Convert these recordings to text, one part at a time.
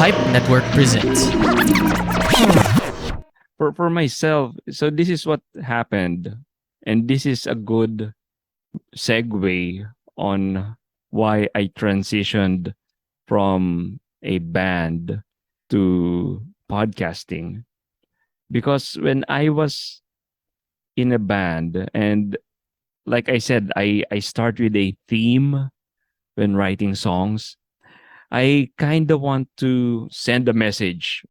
Hype Network presents. For myself, so this is what happened, and this is a good segue on why I transitioned from a band to podcasting. Because when I was in a band, and like I said, I start with a theme when writing songs. I kind of want to send a message.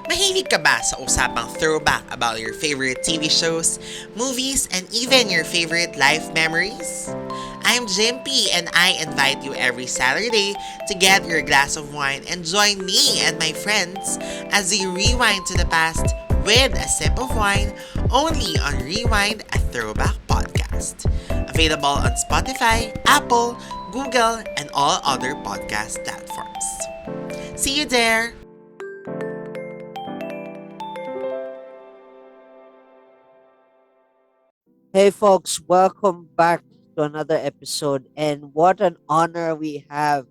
Mahilig ka ba sa usapang throwback about your favorite TV shows, movies, and even your favorite life memories? I'm Jimpy and I invite you every Saturday to get your glass of wine and join me and my friends as we rewind to the past with a sip of wine only on Rewind, a Throwback podcast. Available on Spotify, Apple, Google, and all other podcast platforms. See you there! Hey folks, welcome back to another episode. And what an honor we have.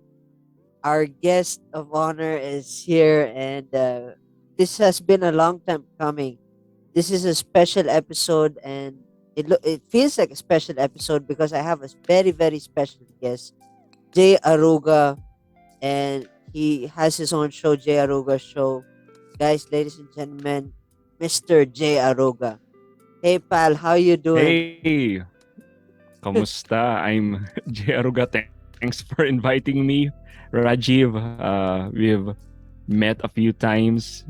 Our guest of honor is here, and this has been a long time coming. This is a special episode, and it feels like a special episode because I have a very, very special guest, Jay Aruga, and he has his own show, Jay Aruga Show. Guys, ladies and gentlemen, Mr. Jay Aruga. Hey pal, how you doing? Hey, kamusta? I'm Jay Aruga. Thanks for inviting me, Rajiv. We've met a few times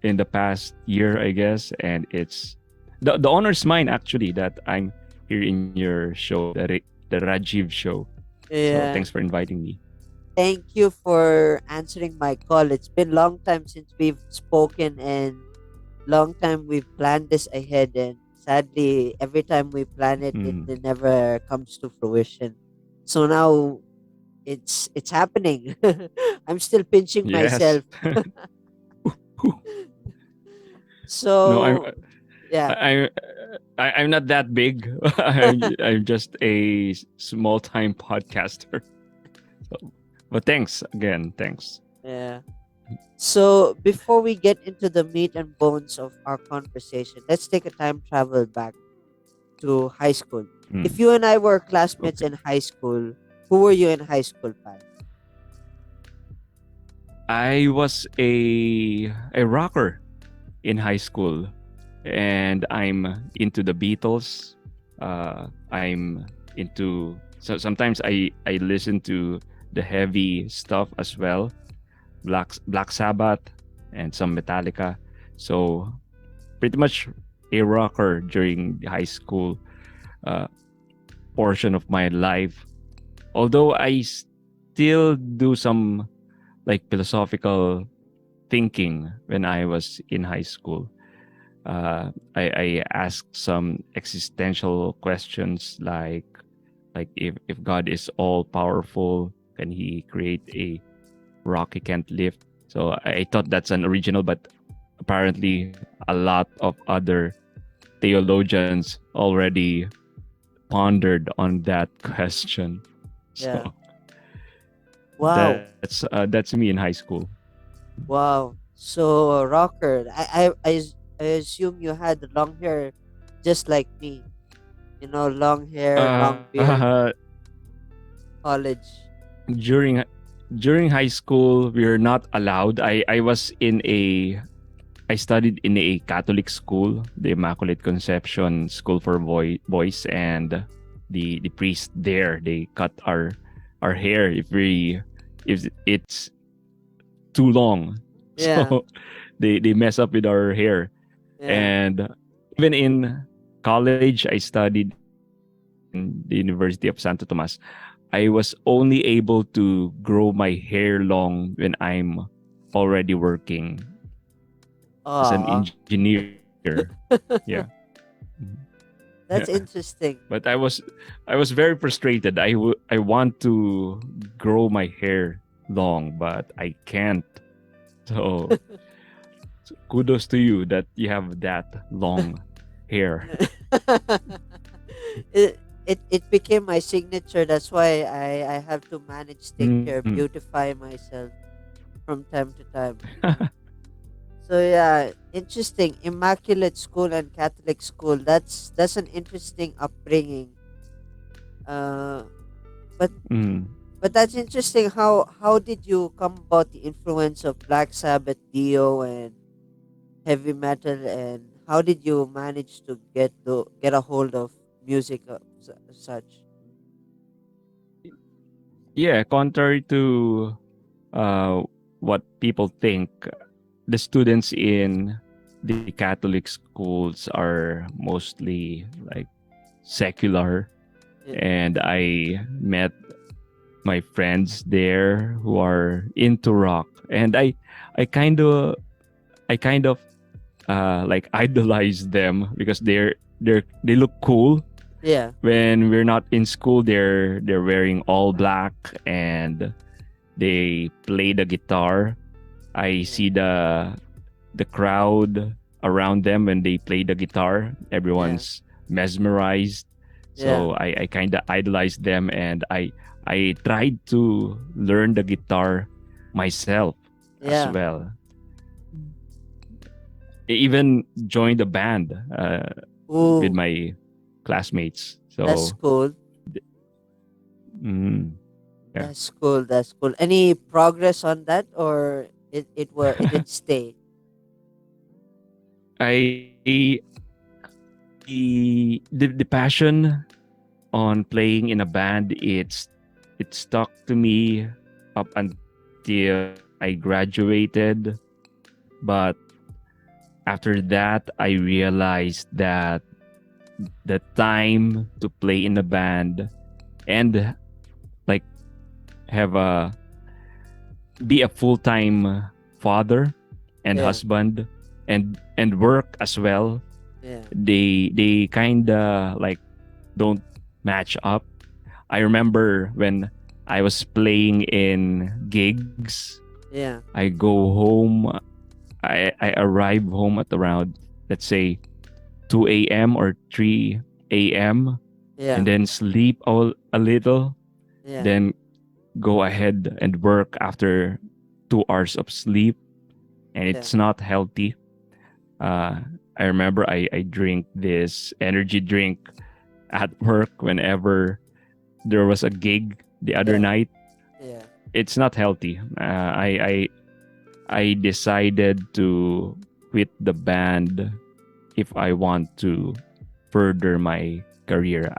in the past year, I guess, and it's the honor's mine actually that I'm here in your show, the Rajiv show. So Yeah. thanks for inviting me. Thank you for answering my call. It's been long time since we've spoken and long time we've planned this ahead, and sadly every time we plan it, Mm. it never comes to fruition. So now it's happening. I'm still pinching Yes. myself. No, I'm So yeah. I, I'm not that big. I'm just a small time podcaster. So, but thanks again. Thanks. Yeah. So before we get into the meat and bones of our conversation, let's take a time travel back to high school. If Mm. you and I were classmates Okay. in high school, who were you in high school, pal? I was a rocker in high school, and I'm into the Beatles. I'm into sometimes I listen to the heavy stuff as well, Black Sabbath and some Metallica. So pretty much a rocker during the high school uh, portion of my life. Although I still do some like philosophical thinking when I was in high school. I asked some existential questions like if God is all powerful, can He create a rock He can't lift? So I thought that's an original, but apparently a lot of other theologians already pondered on that question. Yeah. So Wow. that's me in high school. Wow. So rocker. I assume you had long hair just like me. You know, long hair, long beard, Uh, college. during during high school, we were not allowed. I was in a I studied in a Catholic school, the Immaculate Conception School for Boys, and the priest there, they cut our hair if it's too long. Yeah. So they mess up with our hair. Yeah. And even in college, I studied in the University of Santo Tomas. I was only able to grow my hair long when I'm already working as an Aw. engineer. Yeah. Mhm. Yeah. That's interesting. But I was very frustrated. I want to grow my hair. long, but I can't. So kudos to you that you have that long hair. It became my signature. That's why I have to manage, take care, Mm. beautify myself from time to time. So yeah, interesting. Immaculate school and Catholic school. That's an interesting upbringing. Uh, but Mm. but that's interesting. How did you come about the influence of Black Sabbath, Dio, and heavy metal, and how did you manage to get a hold of music of such? Yeah, contrary to uh, what people think, the students in the Catholic schools are mostly like secular, Yeah, and I met my friends there who are into rock, and I kind of like idolize them because they look cool. yeah, When we're not in school, they're wearing all black and they play the guitar. I yeah, see the crowd around them when they play the guitar. yeah, Everyone's mesmerized. yeah, So I kind of idolize them, and I tried to learn the guitar myself as yeah. well. I even joined a band with Ooh, my classmates. that's So cool. mm, yeah. That's cool. That's cool. Any progress on that, or it did stay? I the passion on playing in a band, it stuck to me up until I graduated. But after that, I realized that the time to play in a band and like have a be a full-time father and Yeah, husband and work as well, yeah, they kind of like don't match up. I remember when I was playing in gigs, yeah, I go home, I arrive home at around, let's say, 2 a.m. or 3 a.m., and yeah, then sleep a little, yeah, then go ahead and work after 2 hours of sleep, and yeah, it's not healthy. Uh, I remember I drink this energy drink at work whenever there was a gig the other yeah, night. yeah, It's not healthy. I decided to quit the band if I want to further my career.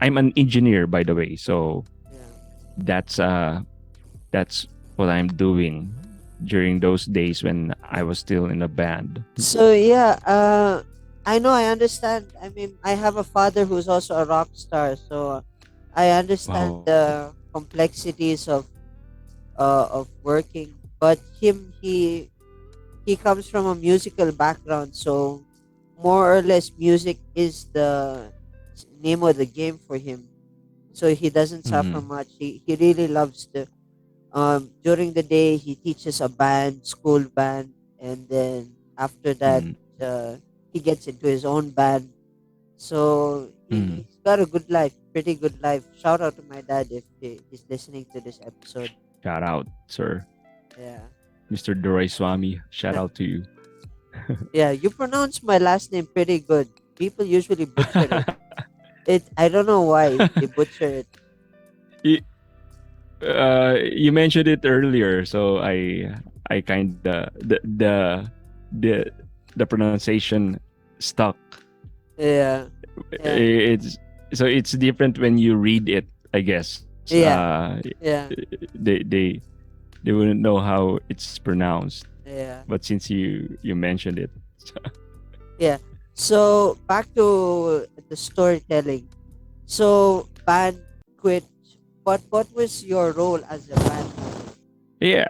I'm an engineer, by the way, so yeah. that's uh that's what I'm doing during those days when I was still in a band. So yeah, I know, I understand. I mean, I have a father who's also a rock star, so I understand Wow. the complexities of working. But he comes from a musical background, so more or less, music is the name of the game for him. So he doesn't suffer Mm, much. He really loves the during the day he teaches a band, school band, and then after that mm, uh, he gets into his own band. So mm. he's got a good life, pretty good life. Shout out to my dad if he's listening to this episode. Shout out, sir. Yeah. Mr. Durai Swami. Shout out to you. Yeah, you pronounce my last name pretty good. People usually butcher it. I don't know why they butcher it. you, you mentioned it earlier, so I kind of the the pronunciation stuck. Yeah. Yeah. It's so it's different when you read it, I guess. Yeah. Yeah. They they wouldn't know how it's pronounced, Yeah. but since you mentioned it, Yeah. So back to the storytelling. So band quit. What was your role as a band member? yeah,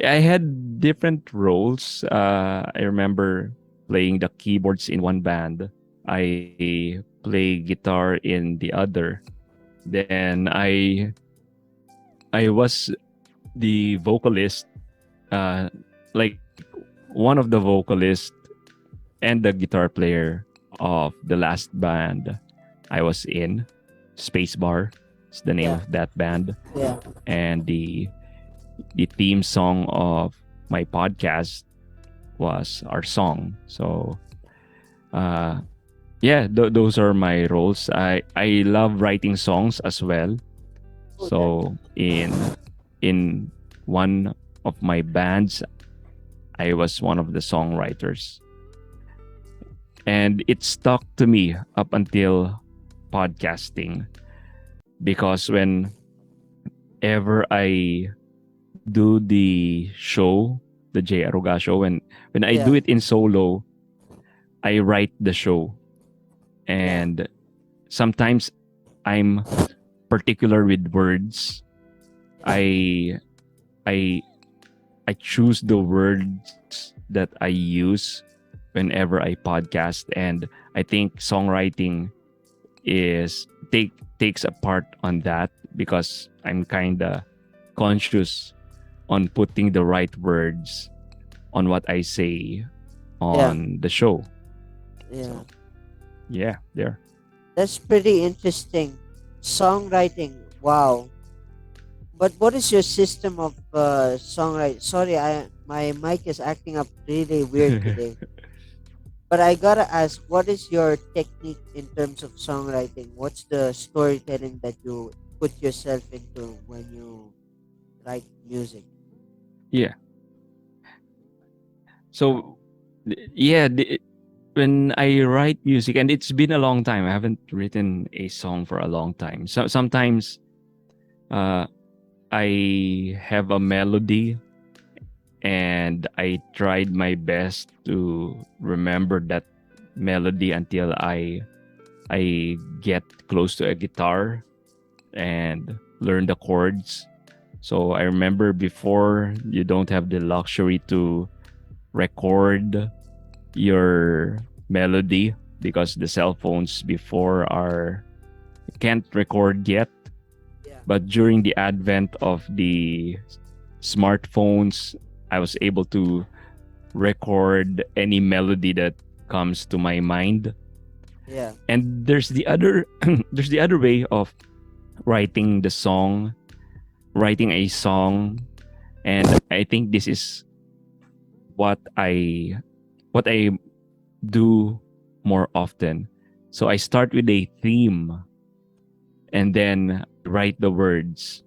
I had different roles. I remember playing the keyboards in one band. I play guitar in the other. Then I was the vocalist, uh, like one of the vocalists and the guitar player of the last band I was in. Spacebar is the name Yeah, of that band, yeah, and the theme song of my podcast was our song. So uh, yeah, those are my roles. I love writing songs as well. oh, that, So in one of my bands, I was one of the songwriters, and it stuck to me up until podcasting, because whenever I do the show, the Jay Aruga show, when I do yeah, it in solo, I write the show, yeah, and sometimes I'm particular with words. I I I choose the words that I use whenever I podcast, and I think songwriting is takes a part on that, because I'm kind of conscious on putting the right words on what I say yeah, on the show. yeah. So yeah, there. That's pretty interesting. Songwriting. Wow. But what is your system of songwriting? Sorry, I my mic is acting up really weird today. But I gotta ask, what is your technique in terms of songwriting? What's the storytelling that you put yourself into when you write music? Yeah. So yeah, when I write music, and it's been a long time, I haven't written a song for a long time. So sometimes uh, I have a melody, and I tried my best to remember that melody until I get close to a guitar and learn the chords. So I remember before, you don't have the luxury to record your melody, because the cell phones before are can't record yet. Yeah, But during the advent of the smartphones, I was able to record any melody that comes to my mind. yeah, And there's the other there's the other way of writing the song, writing a song, and I think this is what I do more often. So I start with a theme, and then I write the words.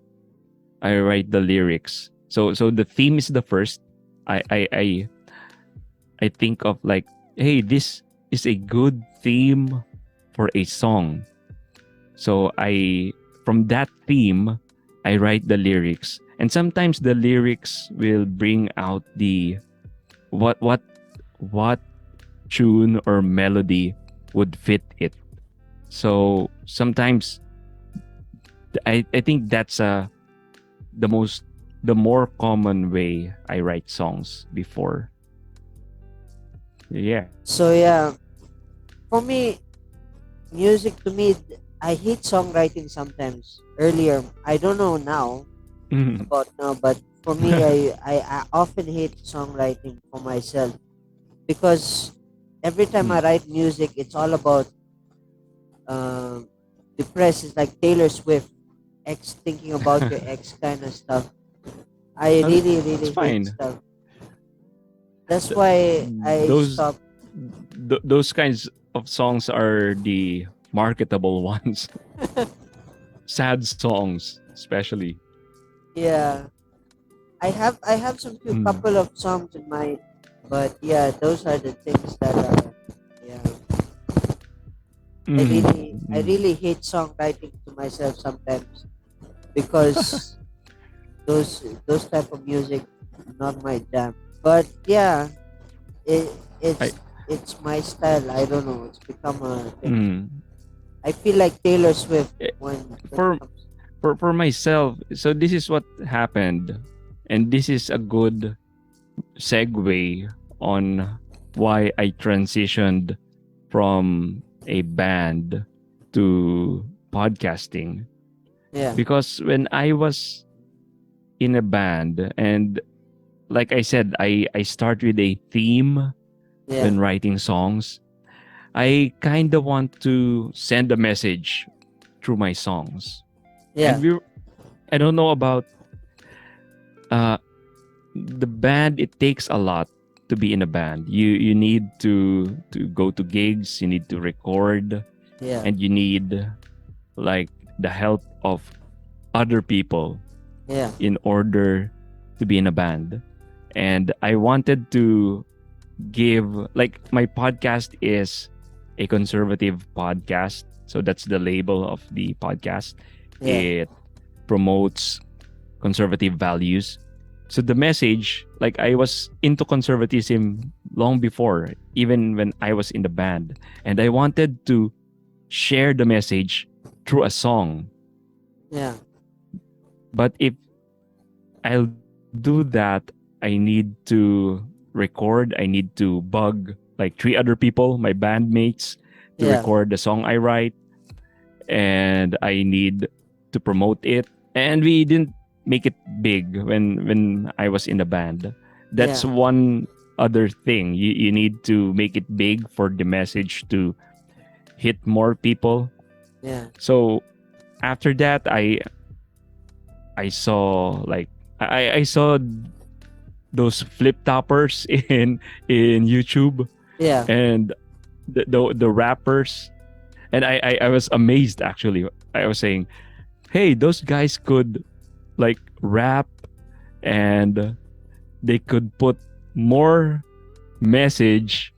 I write the lyrics. So the theme is the first. I I I, I think of like, hey, this is a good theme for a song. So I from that theme, I write the lyrics. And sometimes the lyrics will bring out the what what what tune or melody would fit it. So sometimes I think that's the most the more common way I write songs before. Yeah. So yeah, for me, music to me, I hate songwriting sometimes. Earlier, I don't know now Mhm. about now, but for me, I often hate songwriting for myself because every time I Mm. write music, it's all about um, depressed. It's like Taylor Swift, ex thinking about your ex kind of stuff. I Uh, really, it's really hate fine. stuff. That's Th- why I those stopped. those kinds of songs are the marketable ones. Sad songs, especially. Yeah, I have some few Mm. couple of songs in mind, but yeah, those are the things that are yeah. I Mm. really hate songwriting to myself sometimes because those type of music not my jam. But yeah, it I it's my style. I don't know. It's become a thing. mm. I feel like Taylor Swift Eh, when it for comes. for myself, so this is what happened, and this is a good segue on why I transitioned from a band to podcasting. Yeah. because when I was in a band, and like I said, I start with a theme Yeah. when writing songs. I kind of want to send a message through my songs. And Yeah. I don't know about uh the band. It takes a lot to be in a band. You need to go to gigs, you need to record, Yeah. and you need like the help of other people Yeah. in order to be in a band. And I wanted to give, like, my podcast is a conservative podcast. So that's the label of the podcast. Yeah. It promotes conservative values. So the message, like, I was into conservatism long before, even when I was in the band. And I wanted to share the message through a song. Yeah. But if I'll do that, I need to record, I need to bug like three other people, my bandmates, to Yeah. record the song I write, and I need to promote it. And we didn't make it big when I was in the band. That's Yeah. one other thing. You need to make it big for the message to hit more people. Yeah. So after that, I saw like I saw those flip toppers in YouTube, Yeah. and the rappers, and I was amazed actually. I was saying, hey, those guys could like rap, and they could put more message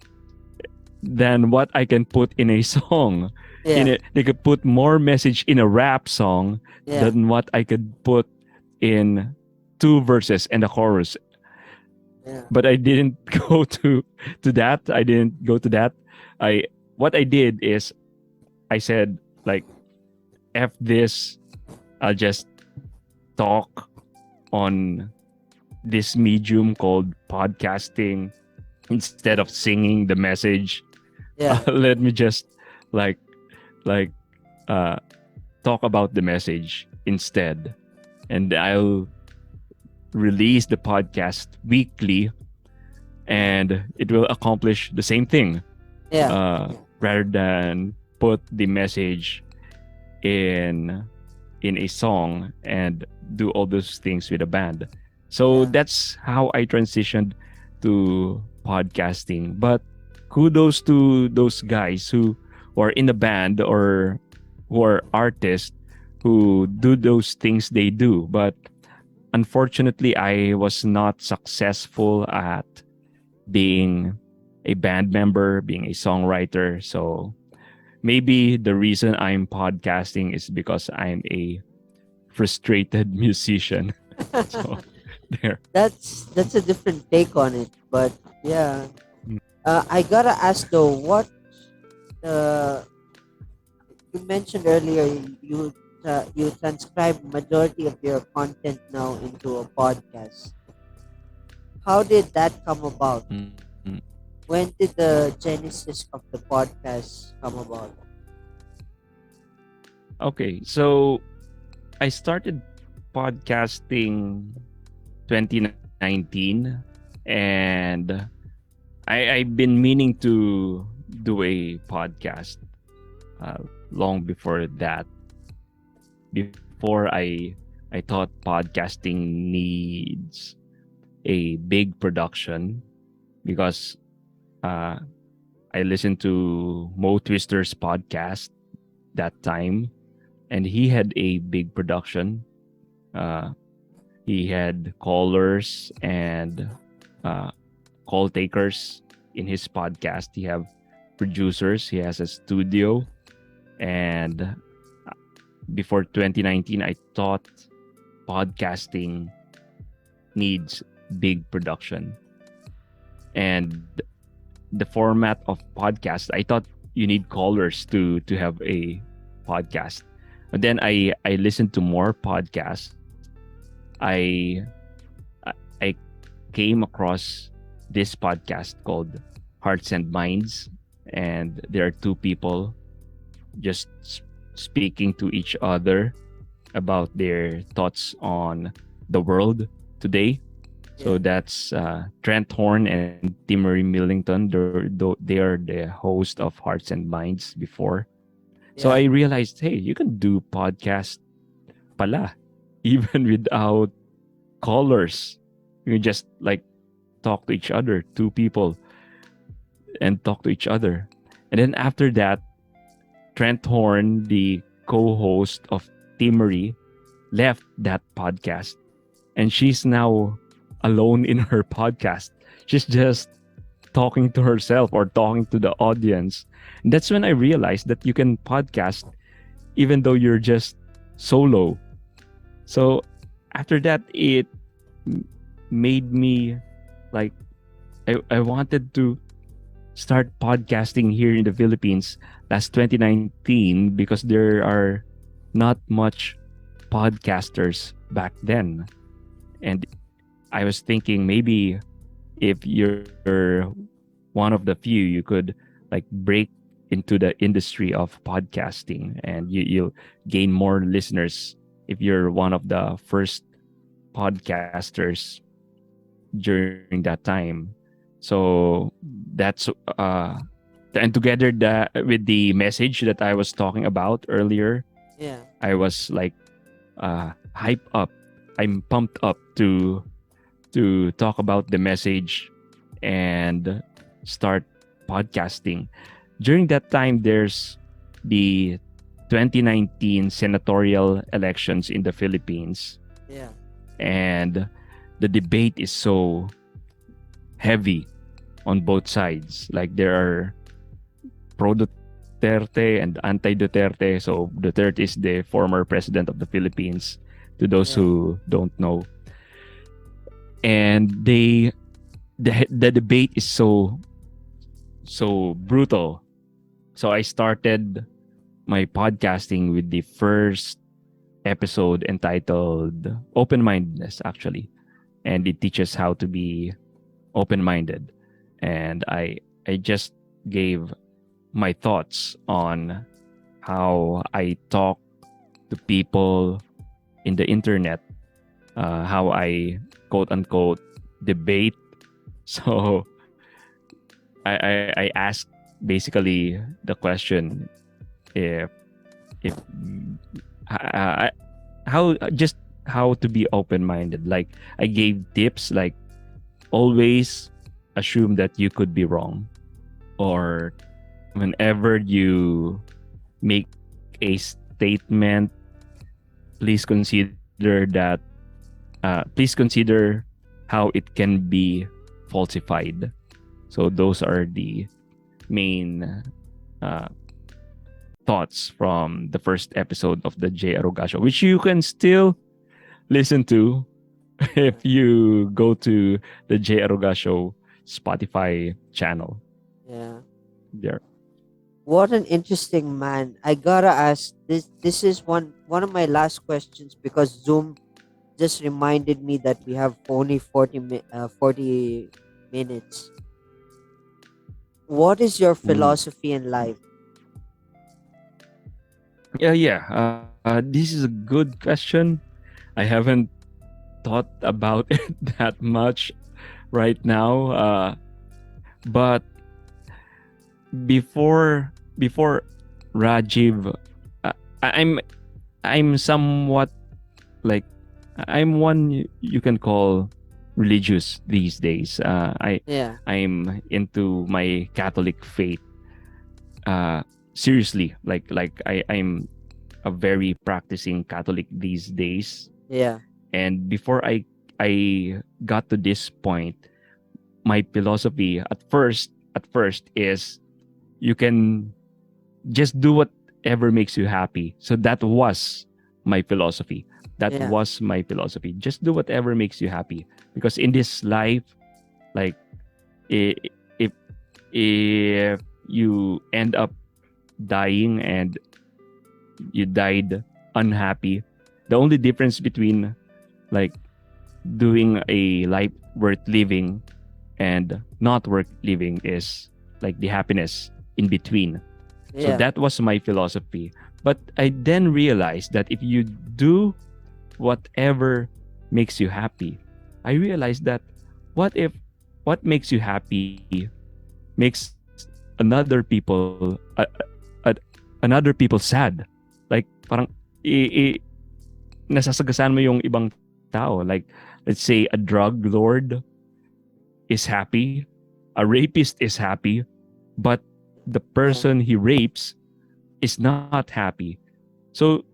than what I can put in a song. In Yeah. it, they could put more message in a rap song Yeah. than what I could put in two verses and a chorus. Yeah. But I didn't go to that. I didn't go to that. I What I did is I said like, F this. I'll just talk on this medium called podcasting instead of singing the message. Yeah. Let me just like like uh talk about the message instead, and I'll release the podcast weekly, and it will accomplish the same thing, Yeah. rather than put the message in in a song and do all those things with a band. So Yeah. that's how I transitioned to podcasting. But kudos to those guys who are in the band or who are artists who do those things they do. But unfortunately, I was not successful at being a band member, being a songwriter. So maybe the reason I'm podcasting is because I'm a frustrated musician. So there. That's a different take on it, but yeah. I gotta ask though, what uh, you mentioned earlier, you transcribe majority of your content now into a podcast. How did that come about? Mm. When did the genesis of the podcast come about? Okay, so I started podcasting 2019, and I've been meaning to do a podcast long before that. Before I thought podcasting needs a big production because uh, I listened to Mo Twister's podcast that time, and he had a big production. Uh, he had callers and uh, call takers in his podcast. He have producers. He has a studio, and before 2019, I thought podcasting needs big production, and the format of podcast, I thought you need callers to have a podcast. But then I listened to more podcasts. I I came across this podcast called Hearts and Minds, and there are two people just speaking to each other about their thoughts on the world today. So Yeah. that's Trent Horn and Timmery Millington. They are the host of Hearts and Minds before. So I Yeah. realized, hey, you can do podcast pala, even without callers. You just like talk to each other, two people, and talk to each other. And then after that, Trent Horn, the co-host of Timmery, left that podcast, and she's now alone in her podcast. She's just talking to herself or talking to the audience. And that's when I realized that you can podcast even though you're just solo. So after that, it made me like I wanted to start podcasting here in the Philippines last 2019 because there are not much podcasters back then. And I was thinking maybe if you're one of the few, you could like break into the industry of podcasting and you'll gain more listeners if you're one of the first podcasters during that time. So that's and together with the message that I was talking about earlier, Yeah. I was like hype up. I'm pumped up to talk about the message and start podcasting. During that time, there's the 2019 senatorial elections in the Philippines, Yeah. and the debate is so heavy on both sides. Like there are pro Duterte and anti Duterte. So Duterte is the former president of the Philippines. To those Yeah. who don't know, and the debate is so brutal. So I started my podcasting with the first episode entitled Open Mindedness, actually. And it teaches how to be open minded. And I just gave my thoughts on how I talk to people in the internet, how I quote unquote debate. So I asked basically the question if how just how to be open minded. Like I gave tips like always assume that you could be wrong, or whenever you make a statement, please consider that please consider how it can be falsified. So those are the main uh, thoughts from the first episode of the Jay Aruga show, which you can still listen to if you go to the Jay Aruga show Spotify channel. Yeah. There. What an interesting man. I gotta ask this. This is one of my last questions because Zoom just reminded me that we have only 40 minutes. What is your Ooh. philosophy in life? Yeah. This is a good question. I haven't thought about it that much right now. But before Rajiv, uh, I'm I'm somewhat like I'm one you can call religious these days. Yeah. I'm into my Catholic faith. Seriously, I'm a very practicing Catholic these days. Yeah. And before I got to this point, my philosophy at first is you can just do whatever makes you happy. So that was my philosophy. That Yeah. was my philosophy. Just do whatever makes you happy. Because in this life, like i- if if you end up dying and you died unhappy, the only difference between like doing a life worth living and not worth living is like the happiness in between. So Yeah. that was my philosophy. But I then realized that if you do whatever makes you happy, I realized that what if what makes you happy makes another people another people sad. Like parang nasasagasaan mo yung ibang tao. Like let's say a drug lord is happy, a rapist is happy, but the Yeah. person he rapes is not happy. So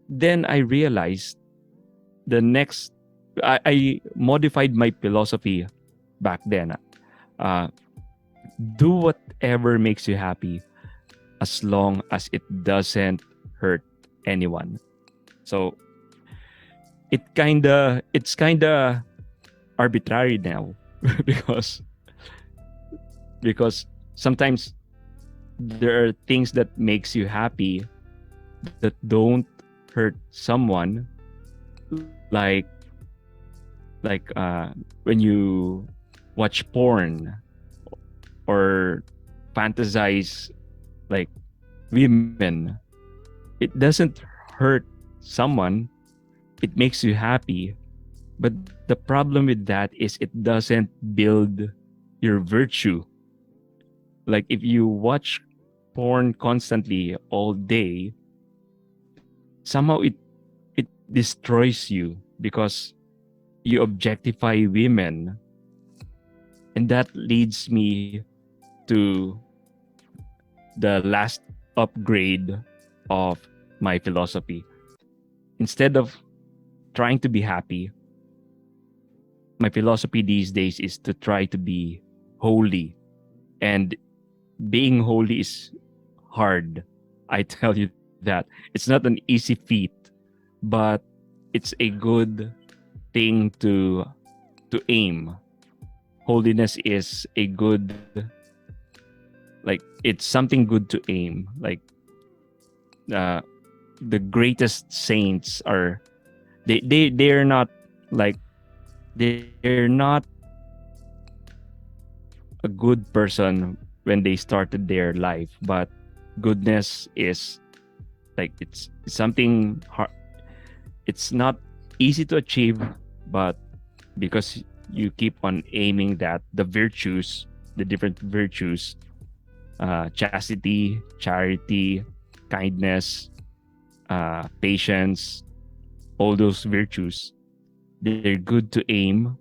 then I realized the next I modified my philosophy back then. Uh, do whatever makes you happy as long as it doesn't hurt anyone. So it's kinda arbitrary now because because sometimes there are things that makes you happy that don't hurt someone, like when you watch porn or fantasize like women, it doesn't hurt someone, it makes you happy. But the problem with that is it doesn't build your virtue. Like if you watch porn constantly all day, somehow it destroys you because you objectify women, and that leads me to the last upgrade of my philosophy. Instead of trying to be happy, my philosophy these days is to try to be holy. And being holy is hard. I tell you that. It's not an easy feat, but it's a good thing to aim. Holiness is a good, like it's something good to aim. Like uh the greatest saints are they're not like they're not a good person when they started their life, but goodness is like it's something hard. It's not easy to achieve, but because you keep on aiming that the virtues, the different virtues, chastity, charity, kindness, patience, all those virtues, they're good to aim,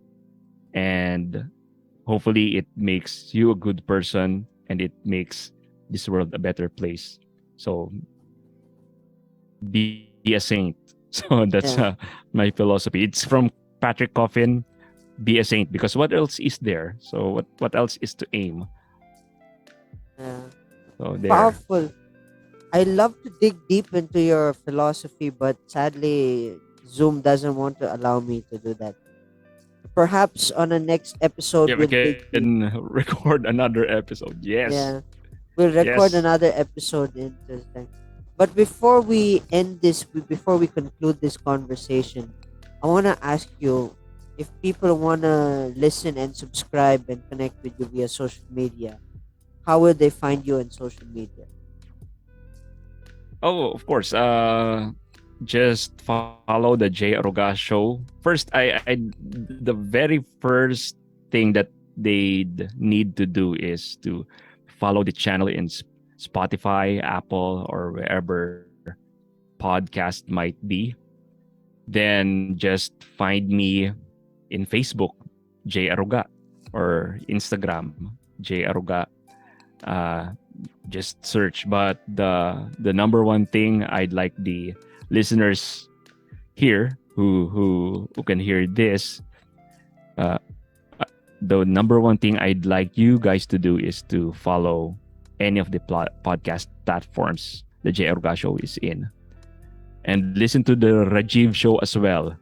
and hopefully it makes you a good person and it makes this world a better place. So be a saint. So that's Yeah. my philosophy. It's from Patrick Coffin. Be a saint because what else is there? So what else is to aim? Yeah. So there. Powerful. I love to dig deep into your philosophy, but sadly, Zoom doesn't want to allow me to do that. Perhaps on the next episode, Yeah, we we'll dig can deep. record another episode. Yes. Yeah, we'll Yes. record another episode in this time. But before we end this, before we conclude this conversation, I want to ask you if people want to listen and subscribe and connect with you via social media, how will they find you on social media? Oh, of course. Just follow the Jay Aruga show. First, I the very first thing that they need to do is to follow the channel in Spotify, Apple, or wherever podcast might be. Then just find me in Facebook, Jay Aruga, or Instagram, Jay Aruga. Uh, just search. But the number one thing I'd like the listeners here who can hear this, uh, uh, the number one thing I'd like you guys to do is to follow any of the podcast platforms the J. Orga Show is in, and listen to the Rajiv Show as well,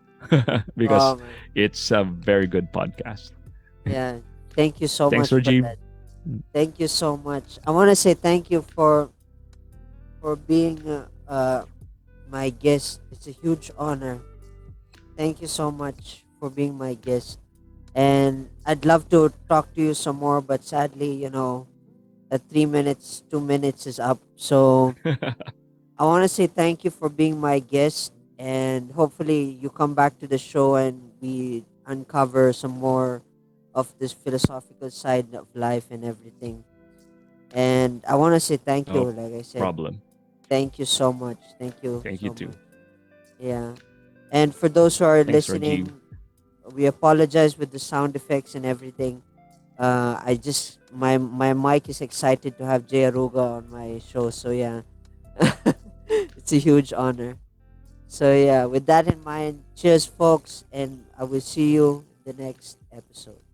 because Oh man, it's a very good podcast. yeah. Thank you so Thanks, much for Rajiv. that. Thank you so much. I want to say thank you for being my guest. It's a huge honor. Thank you so much for being my guest. And I'd love to talk to you some more, but sadly, 3 minutes, 2 minutes is up. So I want to say thank you for being my guest, and hopefully you come back to the show and we uncover some more of this philosophical side of life and everything. And I want to say thank No you. Like I said, problem. thank you so much. Thank you Thank you so too. much. Yeah. And for those who are Thanks, Rajiv. listening, we apologize with the sound effects and everything. I just my mic is excited to have Jay Aruga on my show. So yeah, it's a huge honor. So yeah, with that in mind, cheers, folks, and I will see you in the next episode.